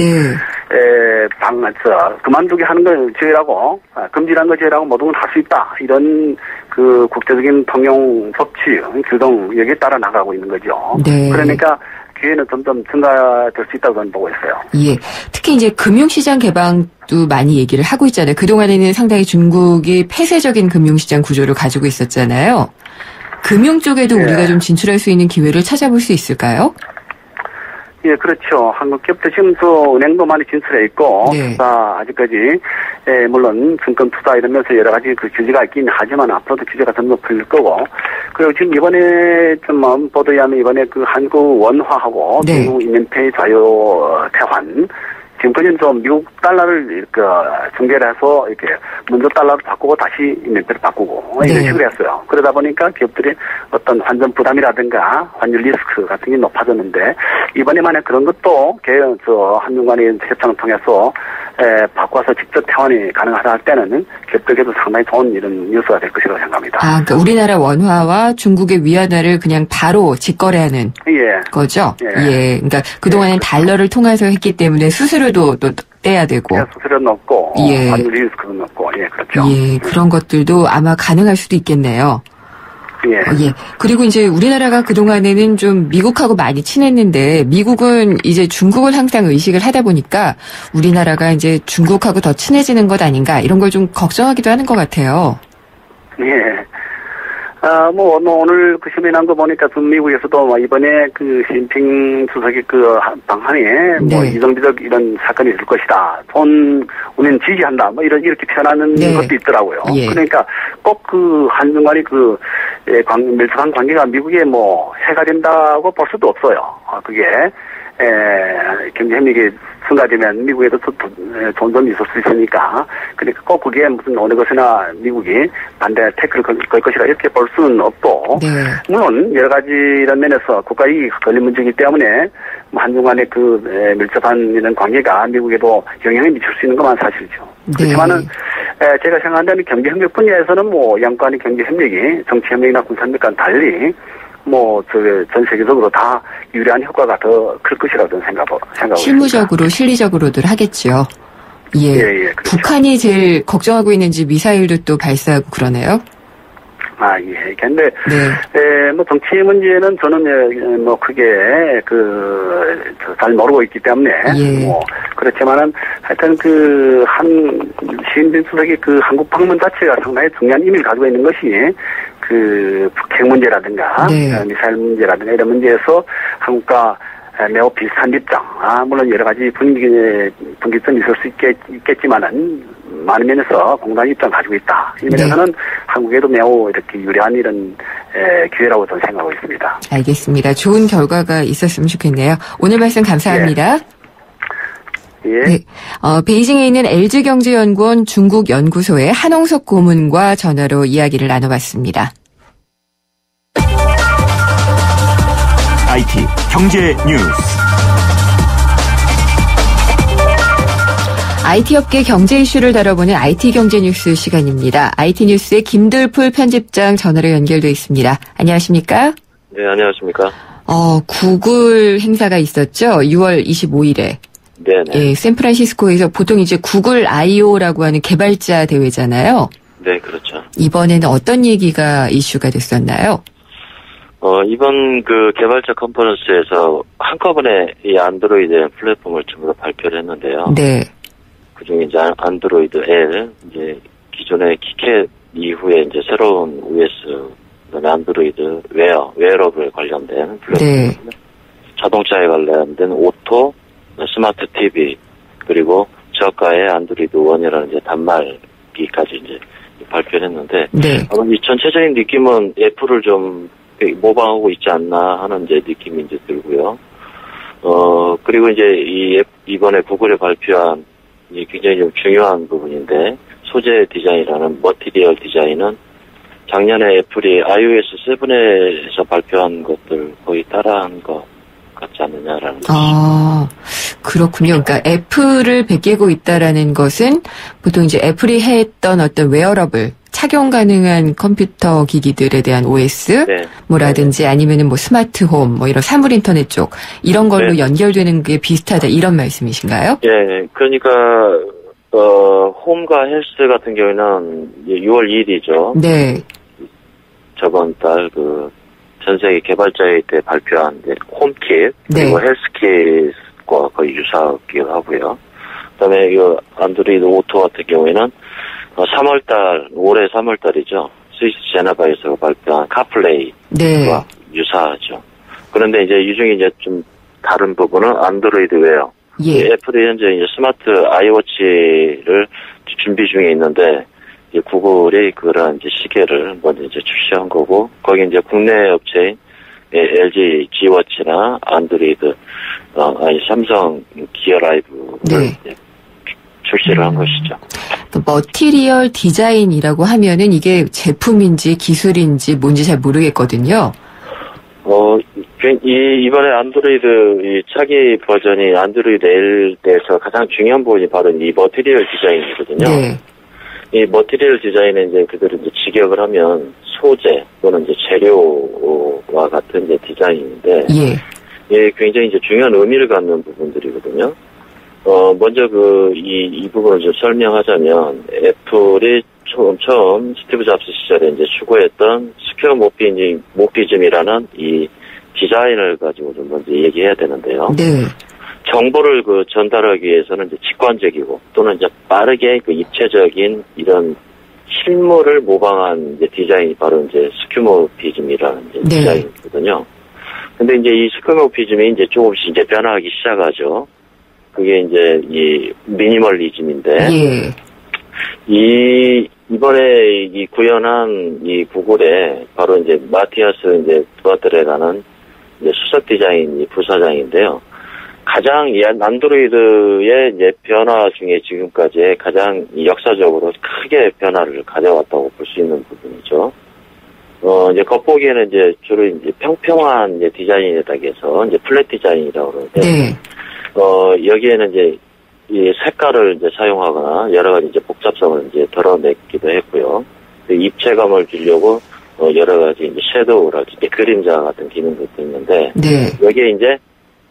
그만두게 하는 걸 제외하고 금지라는 걸 제외하고 모든 걸 할 수 있다 이런 그 국제적인 통용 법치 규정 여기에 따라 나가고 있는 거죠. 네. 그러니까 기회는 점점 증가될 수 있다고 저는 보고 있어요. 예. 특히 이제 금융시장 개방도 많이 얘기를 하고 있잖아요. 그동안에는 상당히 중국이 폐쇄적인 금융시장 구조를 가지고 있었잖아요. 금융 쪽에도 우리가 좀 진출할 수 있는 기회를 찾아볼 수 있을까요? 예, 그렇죠. 한국 기업도 지금 은행도 많이 진출해 있고, 아직까지, 물론 증권 투자 이러면서 여러 가지 그 규제가 있긴 하지만 앞으로도 규제가 점점 풀릴 거고, 그리고 지금 이번에 좀 보도에 하면 이번에 그 한국 원화하고 중국 인민폐 자유 퇴환, 지금까지는 좀 미국 달러를 이렇게 중개를 해서 이렇게 먼저 달러를 바꾸고 다시 인민폐를 바꾸고 이런 식으로 했어요. 그러다 보니까 기업들이 어떤 환전 부담이라든가 환율 리스크 같은 게 높아졌는데 이번에 만약 그런 것도 한중 간의 협상을 통해서 바꿔서 직접 퇴환이 가능하다 할 때는 기업들에게도 상당히 좋은 이런 뉴스가 될 것이라고 생각합니다. 그러니까 우리나라 원화와 중국의 위안화를 그냥 바로 직거래하는 거죠? 예. 그러니까 그동안엔 달러를 통해서 했기 때문에 수수료도 또 떼야 되고. 수수료 높고, 환율 리스크도 높고, 그렇죠. 예, 그런 것들도 아마 가능할 수도 있겠네요. 예. 그리고 이제 우리나라가 그동안에는 좀 미국하고 많이 친했는데 미국은 이제 중국을 항상 의식을 하다 보니까 우리나라가 이제 중국하고 더 친해지는 것 아닌가 이런 걸 좀 걱정하기도 하는 것 같아요. 예. 오늘 그 신문에 난 거 보니까 미국에서도 이번에 그 시진핑 주석의 그 방한에 이정비적 이런 사건이 있을 것이다. 우리는 지지한다. 이렇게 표현하는 것도 있더라고요. 그러니까 꼭 그 한중 간의 그 밀접한 관계가 미국에 해가 된다고 볼 수도 없어요. 그게 경제 협력이 증가되면 미국에도 좋은 점이 있을 수 있으니까 그러니까 꼭 그게 무슨 어느 것이나 미국이 반대 태클을 걸 것이라 이렇게 볼 수는 없고 물론 여러 가지 이런 면에서 국가 이익이 걸린 문제이기 때문에 한중 간의 그 밀접한 이런 관계가 미국에도 영향을 미칠 수 있는 것만 사실이죠. 그렇지만은 제가 생각한다면 경제 협력 분야에서는 양간의 경제 협력이 정치 협력이나 군사 협력과는 달리 전 세계적으로 다 유리한 효과가 더 클 것이라고 저는 생각하고 실무적으로, 실리적으로들 하겠죠. 그렇죠. 북한이 제일 걱정하고 있는지 미사일도 또 발사하고 그러네요. 근데, 정치 문제는 저는, 크게, 잘 모르고 있기 때문에, 그렇지만은, 하여튼 시진핑 주석이 한국 방문 자체가 상당히 중요한 의미를 가지고 있는 것이, 북핵 문제라든가, 미사일 문제라든가 이런 문제에서 한국과 매우 비슷한 입장, 물론 여러 가지 분기점이 있을 수 있겠지만은, 많은 면에서 공동의 입장을 가지고 있다. 이 면에서는 한국에도 매우 이렇게 유리한 이런 기회라고 저는 생각하고 있습니다. 알겠습니다. 좋은 결과가 있었으면 좋겠네요. 오늘 말씀 감사합니다. 예. 네. 베이징에 있는 LG경제연구원 중국연구소의 한홍석 고문과 전화로 이야기를 나눠봤습니다. IT 경제 뉴스. IT 업계 경제 이슈를 다뤄보는 IT 경제 뉴스 시간입니다. IT 뉴스의 김들풀 편집장 전화로 연결돼 있습니다. 안녕하십니까? 네, 안녕하십니까? 구글 행사가 있었죠. 6월 25일에. 네네. 예, 샌프란시스코에서 보통 이제 구글 I.O.라고 하는 개발자 대회잖아요. 네, 그렇죠. 이번에는 어떤 얘기가 이슈가 됐었나요? 이번 그 개발자 컨퍼런스에서 한꺼번에 이 안드로이드 플랫폼을 전부 다 발표를 했는데요. 네. 그 중에 이제 안드로이드 L, 이제 기존의 키캣 이후에 이제 새로운 OS, 그다음에 안드로이드 웨어러블 관련된 플랫폼. 네. 자동차에 관련된 오토, 스마트 TV, 그리고 저가의 안드로이드 1이라는 이제 단말기까지 이제 발표를 했는데. 네. 이 전체적인 느낌은 애플을 좀 모방하고 있지 않나 하는 이제 느낌이 이제 들고요. 그리고 이제 이번에 구글에 발표한 이 굉장히 좀 중요한 부분인데, 소재 디자인이라는 머티리얼 디자인은 작년에 애플이 iOS 7에서 발표한 것들 거의 따라한 것 같지 않느냐라는. 그렇군요. 그러니까 애플을 베끼고 있다라는 것은 보통 이제 애플이 했던 어떤 웨어러블, 착용 가능한 컴퓨터 기기들에 대한 OS, 네. 뭐라든지 아니면은 뭐 스마트홈, 뭐 이런 사물 인터넷 쪽 이런 걸로 네. 연결되는 게 비슷하다 이런 말씀이신가요? 예, 그러니까 홈과 헬스 같은 경우에는 6월 2일이죠. 네. 저번 달 전 세계 개발자회의 때 발표한 홈킷 그리고 네. 헬스킷과 거의 유사하기도 하고요. 그다음에 이 안드로이드 오토 같은 경우에는 올해 3월달이죠. 스위스 제네바에서 발표한 카플레이와 네. 유사하죠. 그런데 이제 이 중에 이제 좀 다른 부분은 안드로이드 웨어. 예. 애플이 현재 이제 스마트 아이워치를 준비 중에 있는데, 이제 구글이 그런 이제 시계를 먼저 이제 출시한 거고, 거기 이제 국내 업체인 LG G워치나 안드로이드, 삼성 기어 라이브를 네. 출시를 한 것이죠. 머티리얼 디자인이라고 하면은 이게 제품인지 기술인지 뭔지 잘 모르겠거든요. 이번에 안드로이드 이 차기 버전이 안드로이드 L에서 가장 중요한 부분이 바로 이 머티리얼 디자인이거든요. 네. 이 머티리얼 디자인에 이제 그대로 이제 직역을 하면 소재 또는 이제 재료와 같은 이제 디자인인데, 예, 굉장히 이제 중요한 의미를 갖는 부분들이거든요. 먼저 이 부분을 좀 설명하자면, 애플이 처음 스티브 잡스 시절에 이제 추구했던 스퀘어 모피즘이라는 이 디자인을 가지고 좀 먼저 얘기해야 되는데요. 네. 정보를 전달하기 위해서는 이제 직관적이고 또는 이제 빠르게 입체적인 이런 실물을 모방한 이제 디자인이 바로 이제 스퀘어모피즘이라는 이제 네. 디자인이거든요. 근데 이제 이 스퀘어모피즘이 이제 조금씩 이제 변화하기 시작하죠. 그게 이제 이 미니멀리즘인데, 예. 이번에 이 구현한 이 구글의 바로 이제 마티아스 이제 두아트레라는 이제 수석 디자인 부사장인데요. 가장 이 안드로이드의 이제 변화 중에 지금까지 가장 역사적으로 크게 변화를 가져왔다고 볼 수 있는 부분이죠. 이제 겉보기에는 이제 주로 이제 평평한 이제 디자인에다 해서 이제 플랫 디자인이라고 그러는데, 네. 여기에는 이제 이 색깔을 이제 사용하거나 여러 가지 이제 복잡성을 이제 덜어냈기도 했고요. 입체감을 주려고 여러 가지 이제 섀도우랄지 그림자 같은 기능도 있는데, 네. 여기에 이제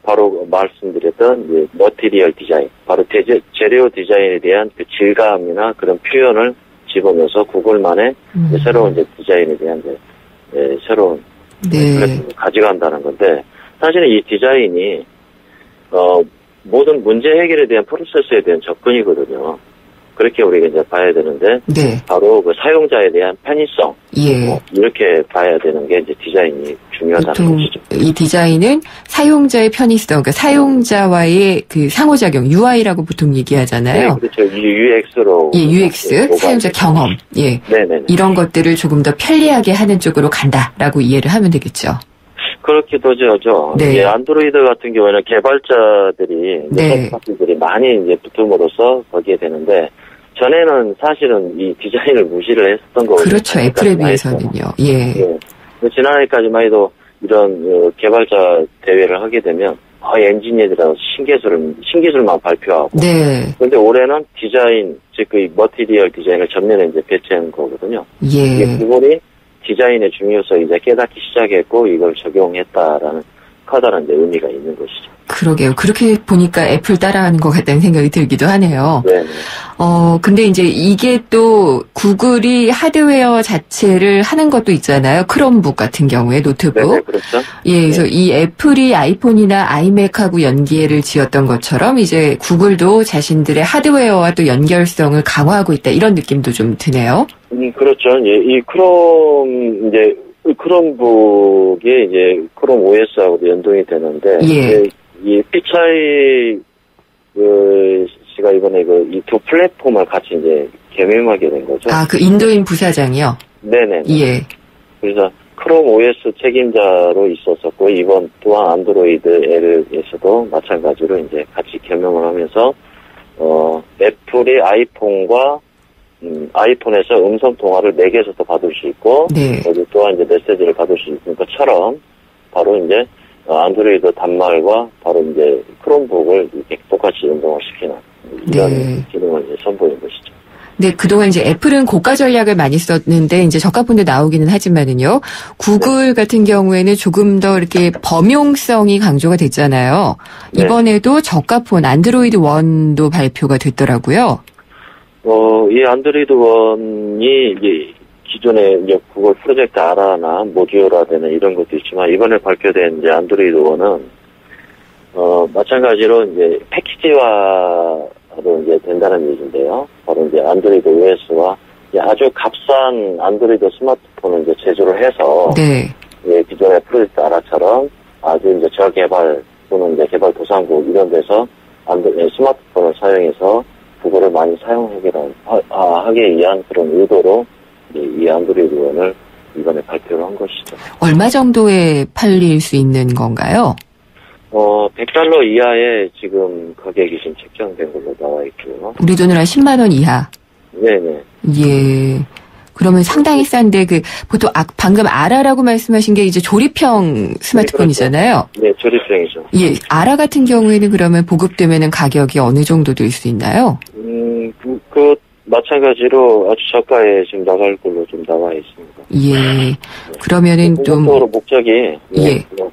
바로 말씀드렸던 이제 머티리얼 디자인, 바로 재료 디자인에 대한 그 질감이나 그런 표현을 집으면서 구글만의 새로운 이제 디자인에 대한 이제 새로운 플랫폼을 가져간다는 건데, 사실은 이 디자인이 모든 문제 해결에 대한 프로세스에 대한 접근이거든요. 그렇게 우리가 이제 봐야 되는데, 네. 바로 그 사용자에 대한 편의성, 예. 이렇게 봐야 되는 게 이제 디자인이 중요하다는 것이죠. 이 디자인은 사용자의 편의성, 그러니까 사용자와의 그 상호작용, UI라고 보통 얘기하잖아요. 네, 그렇죠. UX로. 예, UX, 사용자 경험, 예. 네네. 이런 것들을 조금 더 편리하게 하는 쪽으로 간다라고 이해를 하면 되겠죠. 그렇기도 하죠. 네. 이제 안드로이드 같은 경우에는 개발자들이, 네. 서비스들이 많이 이제 붙음으로써 거기에 되는데, 전에는 사실은 이 디자인을 무시를 했었던 거거든요. 그렇죠. 애플에 비해서는요. 예. 예. 지난해까지만 해도 이런 개발자 대회를 하게 되면 엔지니어들하고 신기술만 발표하고. 네. 그런데 올해는 디자인, 즉 그 머티리얼 디자인을 전면에 이제 배치한 거거든요. 예. 구글이 디자인의 중요성을 이제 깨닫기 시작했고 이걸 적용했다라는 커다란 이제 의미가 있는 것이죠. 그러게요. 그렇게 보니까 애플 따라하는 것 같다는 생각이 들기도 하네요. 네. 근데 이제 이게 또 구글이 하드웨어 자체를 하는 것도 있잖아요. 크롬북 같은 경우에 노트북. 네, 그렇죠. 예, 그래서 이 애플이 아이폰이나 아이맥하고 연계를 지었던 것처럼 이제 구글도 자신들의 하드웨어와 또 연결성을 강화하고 있다. 이런 느낌도 좀 드네요. 그렇죠. 예, 이 크롬북이 이제 크롬 OS하고도 연동이 되는데. 예. 이 피차이 씨가 이번에 이 두 플랫폼을 같이 이제 겸임하게 된 거죠. 아, 그 인도인 부사장이요? 네네. 예. 그래서 크롬 OS 책임자로 있었었고 이번 또한 안드로이드 L에서도 마찬가지로 이제 같이 겸용을 하면서 애플이 아이폰과 아이폰에서 음성 통화를 맥에서도 받을 수 있고 네. 여기 또한 이제 메시지를 받을 수 있는 것처럼 바로 이제 안드로이드 단말과 바로 이제 크롬북을 이렇게 똑같이 연동을 시키는 이런 기능을 이제 선보인 것이죠. 네, 그동안 이제 애플은 고가 전략을 많이 썼는데 이제 저가폰도 나오기는 하지만은요. 구글 같은 경우에는 조금 더 이렇게 범용성이 강조가 됐잖아요. 이번에도 저가폰 안드로이드 1도 발표가 됐더라고요. 이 안드로이드 1이 이제 기존에 이제 구글 프로젝트 아라나 모듀라되는 이런 것도 있지만 이번에 발표된 이제 안드로이드 1은 마찬가지로 이제 패키지화로 이제 된다는 얘기인데요. 바로 이제 안드로이드 OS와 아주 값싼 안드로이드 스마트폰을 이제 제조를 해서 예, 기존의 프로젝트 아라처럼 아주 이제 저개발 또는 이제 개발도상국 이런 데서 스마트폰을 사용해서 구글을 많이 하기 위한 그런 의도로 이 안드로이드 1을 이번에 발표를 한 것이죠. 얼마 정도에 팔릴 수 있는 건가요? $100 이하에 지금 가격이 지금 책정된 걸로 나와 있고요. 우리 돈으로 한 10만 원 이하? 네네. 예. 그러면 상당히 싼데, 보통 방금 아라라고 말씀하신 게 이제 조립형 스마트폰이잖아요? 네, 조립형이죠. 예. 아라 같은 경우에는 그러면 보급되면은 가격이 어느 정도 될 수 있나요? 마찬가지로 아주 저가에 지금 나갈 걸로 좀 나와 있습니다. 예. 그러면은 좀. 목적이,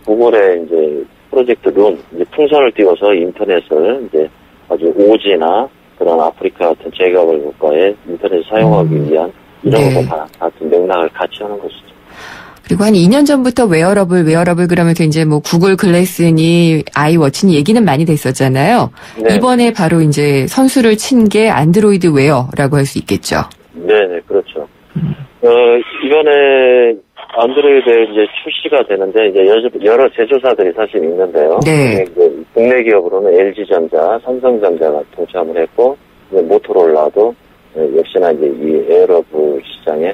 구글의 이제 프로젝트 룬, 이제 풍선을 띄워서 인터넷을 이제 아주 오지나 그런 아프리카 같은 재개발 국가에 인터넷을 사용하기 위한 이런 것과 다 같은 맥락을 같이 하는 것이죠. 그리고 한 2년 전부터 웨어러블 그러면서 이제 뭐 구글 글래스니 아이워치니 얘기는 많이 됐었잖아요. 네. 이번에 바로 이제 선수를 친 게 안드로이드 웨어라고 할 수 있겠죠. 네네, 그렇죠. 이번에 안드로이드에 이제 출시가 되는데 이제 여러 제조사들이 사실 있는데요. 네. 국내 기업으로는 LG전자, 삼성전자가 동참을 했고, 모토로라도 역시나 이제 이 웨어러블 시장에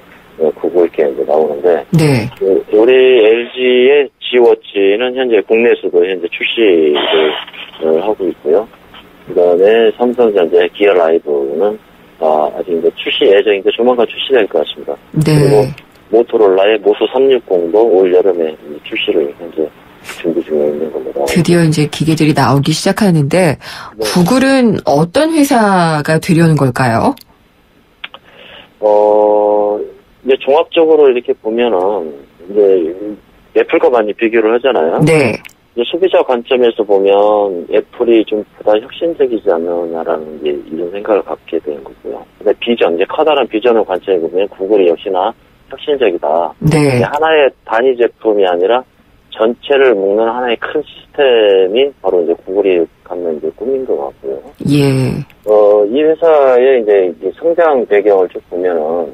구글께 이제 나오는데, 네. 우리 LG의 G워치는 현재 국내에서도 현재 출시를 하고 있고요. 그 다음에 삼성전자의 기어 라이브는 아직 이제 출시 예정인데 조만간 출시될 것 같습니다. 네. 그리고 모토로라의 모토 360도 올 여름에 출시를 현재 준비 중에 있는 겁니다. 드디어 이제 기계들이 나오기 시작하는데, 구글은 어떤 회사가 되려는 걸까요? 이제 종합적으로 이렇게 보면은, 이제 애플과 많이 비교를 하잖아요. 네. 이제 소비자 관점에서 보면 애플이 좀 보다 혁신적이지 않느냐라는 이제 이런 생각을 갖게 되는 거고요. 근데 이제 커다란 비전을 관점해 보면 구글이 역시나 혁신적이다. 네. 하나의 단위 제품이 아니라 전체를 묶는 하나의 큰 시스템이 바로 이제 구글이 갖는 이제 꿈인 것 같고요. 예. 이 회사의 이제 성장 배경을 쭉 보면은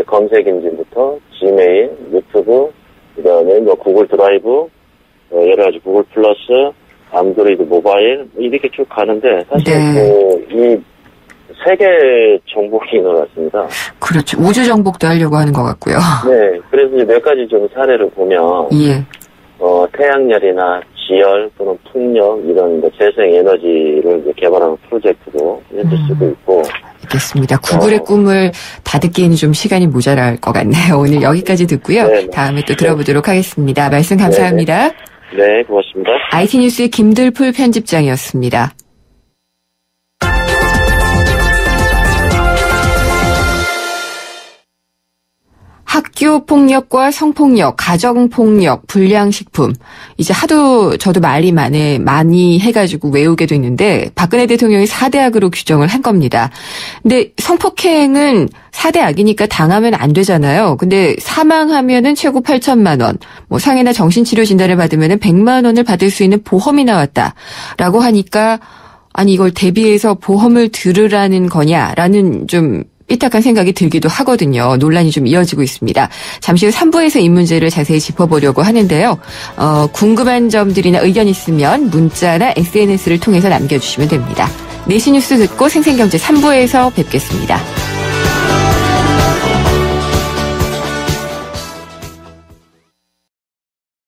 검색 엔진부터 지메일, 유튜브, 그다음에 구글 드라이브, 여러 가지 구글 플러스, 안드로이드 모바일 이렇게 쭉 가는데 사실 이 세계 정복인 것 같습니다. 그렇죠. 우주 정복도 하려고 하는 것 같고요. 네, 그래서 이제 몇 가지 좀 사례를 보면, 예. 태양열이나 지열 또는 풍력 이런 재생 에너지를 개발하는 프로젝트도 현재 쓰고 있고. 알겠습니다. 구글의 꿈을 다 듣기에는 좀 시간이 모자랄 것 같네요. 오늘 여기까지 듣고요. 네네. 다음에 또 들어보도록 하겠습니다. 말씀 감사합니다. 네, 고맙습니다. IT 뉴스의 김들풀 편집장이었습니다. 학교 폭력과 성폭력, 가정폭력, 불량식품. 이제 하도 저도 말이 많이 해가지고 외우게 됐는데 박근혜 대통령이 4대 악으로 규정을 한 겁니다. 근데 성폭행은 4대 악이니까 당하면 안 되잖아요. 근데 사망하면은 최고 8천만 원, 뭐 상해나 정신치료 진단을 받으면은 100만 원을 받을 수 있는 보험이 나왔다라고 하니까 아니 이걸 대비해서 보험을 들으라는 거냐라는 좀 삐딱한 생각이 들기도 하거든요. 논란이 좀 이어지고 있습니다. 잠시 후 3부에서 이 문제를 자세히 짚어보려고 하는데요. 궁금한 점들이나 의견 있으면 문자나 SNS를 통해서 남겨주시면 됩니다. 내시 뉴스 듣고 생생경제 3부에서 뵙겠습니다.